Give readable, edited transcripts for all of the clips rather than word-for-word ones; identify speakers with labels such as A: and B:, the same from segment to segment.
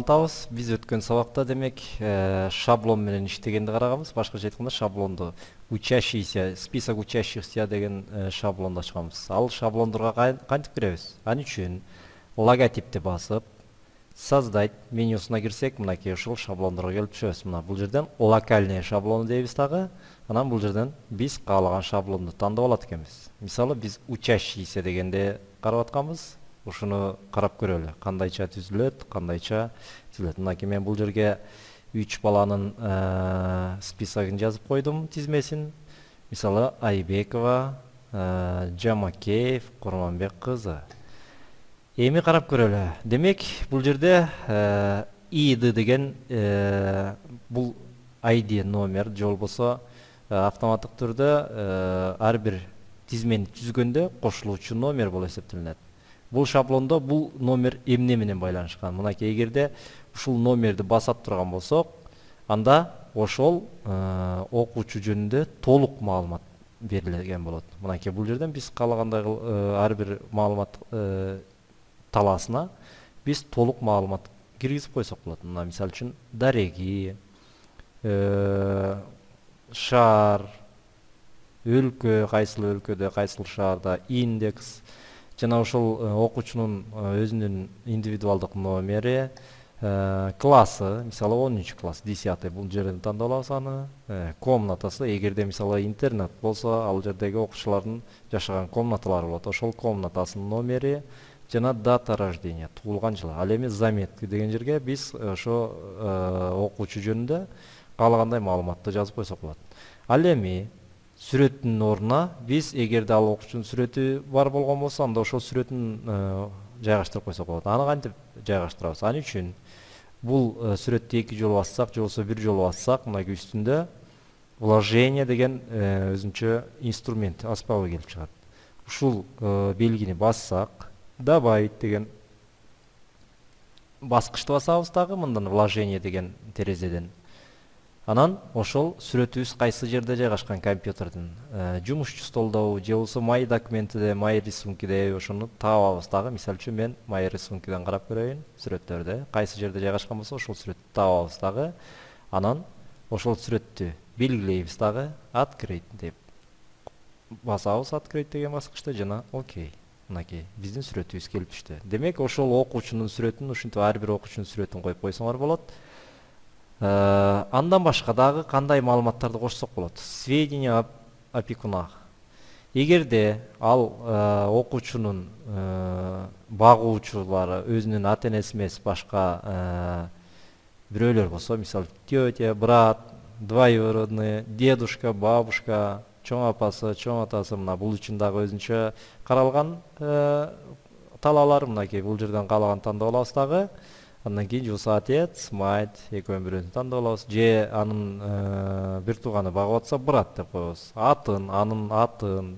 A: улантабыз. Биз өткөн сабакта демек шаблон менен иштегенди караганбыз. Башкача айтканда шаблонду учащийся, список учащихся деген шаблонду ачканбыз. Ал шаблондорго кантип киребиз? Ал үчүн логотипти басып, создать менюсуна кирсек, мынакей ушул шаблондорго келип түшөбүз. Мына бул жерден локальный шаблон дейбиз дагы. Анан бул жерден биз каалаган шаблонду тандап алат экенбиз. Мисалы биз учащийся дегенде карап атканбыз. Ушуну карап көрөлү. Кандайча түзүлөт, кандайча түзүлөт. Мынакей мен бул жерге 3 баланын списогун жазып койдум, тизмесин. Мисалы Айбекова, Жамакеев, Курманбек кызы. Эми карап көрөлү. Демек, бул жерде ID деген бул ID номер же болбосо автоматтык түрдө ар бир тизмени түзгөндө кошулуучу номер болуп эсептелинет. Бул шаблондо бул номер эмне менен байланышкан? Мынакей эгерде ушул номерди басап турган болсок, анда ошол окуучу жөнүндө толук маалымат берилген болот. Мынакей бул жерден биз каалагандай ар бир маалымат талаасына биз толук маалымат киргизип койсок болот. Мына мисалы үчүн дареги, шаар, өлкө, кайсыл өлкөдө, кайсыл шаарда, индекс, жана ошол окуучунун өзүнүн индивидуалдык номери, классы, мисалы 10 класс, 10 бул жерден тандап алабыз аны, комнатасы, эгерде мисалы интернет болсо, ал жердеги окуучулардын жашаган комнаталары болот. Ошол комнатасынын номери жана дата рождения, туулган жылы. Ал эми заметки деген жерге биз ошо окуучу жөнүндө каалагандай маалыматты жазып койсок болот. Ал эми сүрөттүн ордуна биз эгерде ал окуучунун сүрөтү бар болгон болсо, анда ошол сүрөтүн жайгаштырып койсок болот. Аны кантип жайгаштырабыз? Ал үчүн бул сүрөттү 2 жолу бассак, же болбосо 1 жолу бассак, мынакей үстүндө вложение деген өзүнчө инструмент, аспабы келип чыгат. Ушул белгини бассак, добавить деген баскычты басабыз дагы, мындан вложение деген терезеден. Анан ошол сүрөтүбүз кайсы жерде жайгашкан компьютердин, жумушчу столдобу, же болбосо май документиде, май рисункиде, ошону табабыз дагы. Мисалы үчүн мен май рисункиден карап көрөйүн, сүрөттөрдө кайсы жерде жайгашкан болсо, ошол сүрөттү табабыз дагы. Анан ошол сүрөттү белгилейбиз дагы, открыть деп басабыз, открыть деген баскычты, жана окей. Мынакей биздин сүрөтүбүз келип түштү. Демек, ошол окуучунун сүрөтүн, ушинтип ар бир окуучунун сүрөтүн коюп койсоңор болот. Андан башка дагы кандай маалыматтарды кошсок болот? Сведения об опекунах. Эгерде ал окуучунун багуучулары өзүнүн ата-энеси эмес, башка бирөөлөр болсо, мисалы тетя, брат, двоюродный, дедушка, бабушка, чоң апасы, чоң атасы, мына бул үчүн дагы өзүнчө каралган талаалар. Мынакей бул жерден каалаган тандап алабыз дагы. Андан кийин жуса отец, мать, экөөнүн бирөөнү тандап алабыз. Же анын бир тууганы багып атса, брат деп коебуз. Атын, анын атын,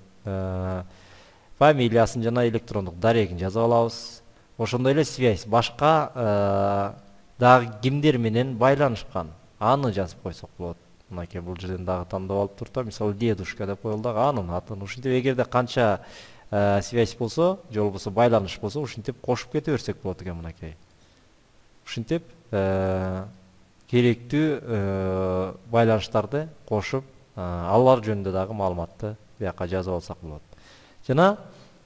A: фамилиясын жана электрондук дарегин жазып алабыз. Ошондой эле связь, башка дагы кимдер менен байланышкан, аны жазып койсок болот. Мынакей бул жерден дагы тандап алып турта, мисалы дедушка деп коелу дагы, анын атын. Ушинтип эгерде канча связь болсо, же болбосо байланыш болсо, ушинтип кошуп кете берсек болот экен. Мынакей ушинтип керектүү байланыштарды кошуп, алар жөнүндө дагы маалыматты бияка жазып алсак болот. Жана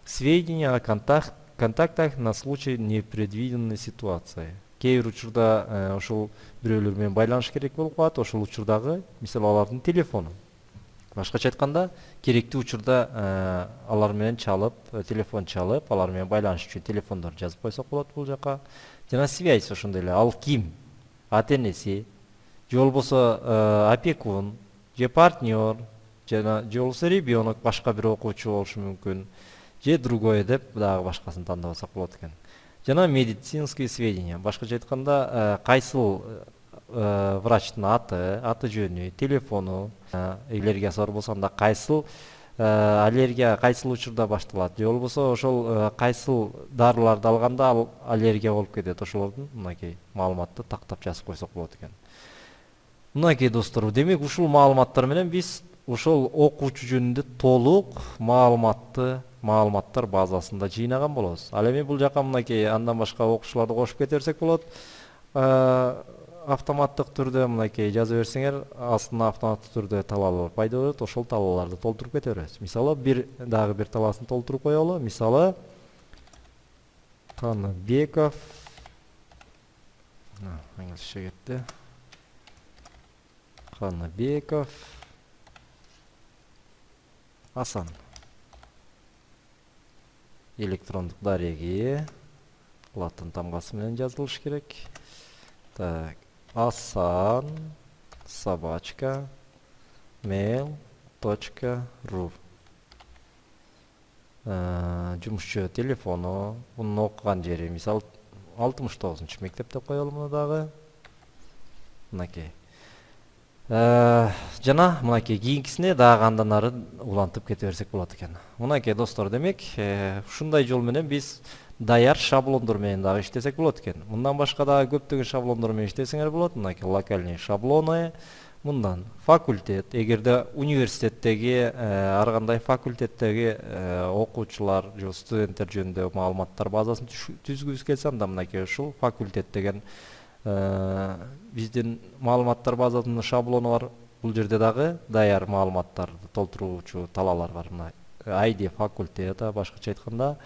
A: сведения о контактах на случай непредвиденной ситуации. Кээ бир учурда ошол бирөөлөр менен байланыш керек болуп калат, ошол учурдагы, мисалы алардын телефону. Башкача айтканда, керектүү учурда алар менен чалып, телефон чалып, алар менен байланыш үчүн телефондор жазып койсок болот бул жака. Жана связь ошондой эле, ал ким? Ата-энеси, же болбосо опекун, же партнер, же болбосо ребенок, башка бир окуучу болушу мүмкүн, же другое деп дагы башкасын тандап алсак болот экен. Жана медицинские сведения. Башкача айтканда, кайсыл врачтын аты жөнү, телефону, аллергиясы бар болсо, анда кайсыл аллергия кайсыл учурда башталат, же болбосо ошол кайсыл дарыларды алганда ал аллергия болуп кетет, ошолордун мынакей маалыматты тактап жазып койсок болот экен. Мынакей достор, демек ушул маалыматтар менен биз ошол окуучу жөнүндө толук маалыматтар базасында жыйнаган болобуз. Ал эми бул жака мынакей андан башка окуучуларды кошуп кете берсек болот. автоматтык түрдө мынакей жаза берсеңер, астына автоматтык түрдө талаалар пайда болот, ошол талааларды толтуруп кете беребиз. Мисалы, дагы бир талаасын толтуруп коелу. Мисалы, Каныбеков, аңгылышча кетти. Каныбеков Асан. Электрондук дареги латын тамгасы менен жазылыш керек. Так, Асан собачка mail.ru. Жумушчу телефону, мунун окуган жери, мисалы 69 мектеп деп коелу муну дагы. Мынакей. Жана мынакей кийинкисине дагы андан ары улантып кете берсек болот экен. Мынакей достор, демек, ушундай жол менен биз даяр шаблондор менен дагы иштесек болот экен. Мындан башка дагы көптөгөн шаблондор менен иштесеңер болот. Мынакей локальный шаблоны, мындан факультет, эгерде университеттеги ар кандай факультеттеги окуучулар же студенттер жөнүндө маалыматтар базасын түзгүбүз келсе, анда мынакей ушул факультет деген биздин маалыматтар базасынын шаблону бар. Бул жерде дагы даяр маалыматтарды толтуруучу талаалар бар. Мына ID факультета, башкача айтканда,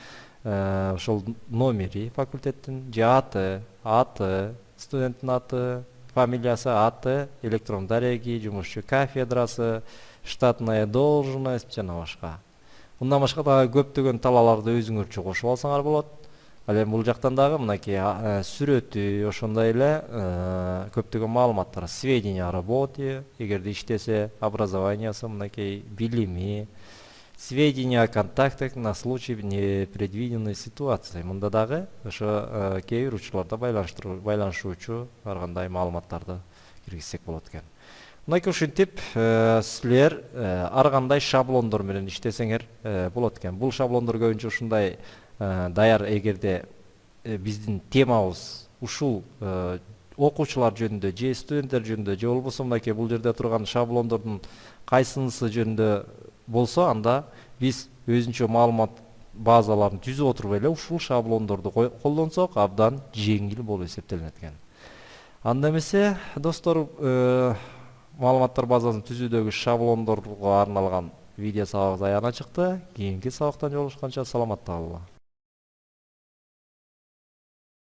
A: ошол номери факультеттин, же аты, студенттин аты, фамилиясы, аты, электрон дареги, жумушчу кафедрасы, штатная должность жана башка. Мындан башка дагы көптөгөн талааларды өзүңөрчө кошуп алсаңар болот. Ал эми бул жактан дагы мынакей сүрөтү, ошондой эле көптөгөн маалыматтар, сведения о работе, эгерде иштесе, образованиясы, мынакей билими, сведения о контактах на случай непредвиденной ситуации. Мында дагы ошо кээ бир учурларда байланышуучу ар кандай маалыматтарды киргизсек болот экен. Мынакей ушинтип силер ар кандай шаблондор менен иштесеңер болот экен. Бул шаблондор көбүнчө ушундай даяр, эгерде биздин темабыз ушул окуучулар жөнүндө же студенттер жөнүндө же болбосо мынакей бул жерде турган шаблондордун кайсынысы жөнүндө болсо, анда биз өзүнчө маалымат базаларын түзүп отуруп эле ушул шаблондорду колдонсок абдан жеңил болуп эсептелинет экен. Анда эмесе, достор, маалыматтар базасын түзүүдөгү шаблондорго арналган видео сабагыбыз аягына чыкты. Кийинки сабактан жолугушканча саламатта калгыла.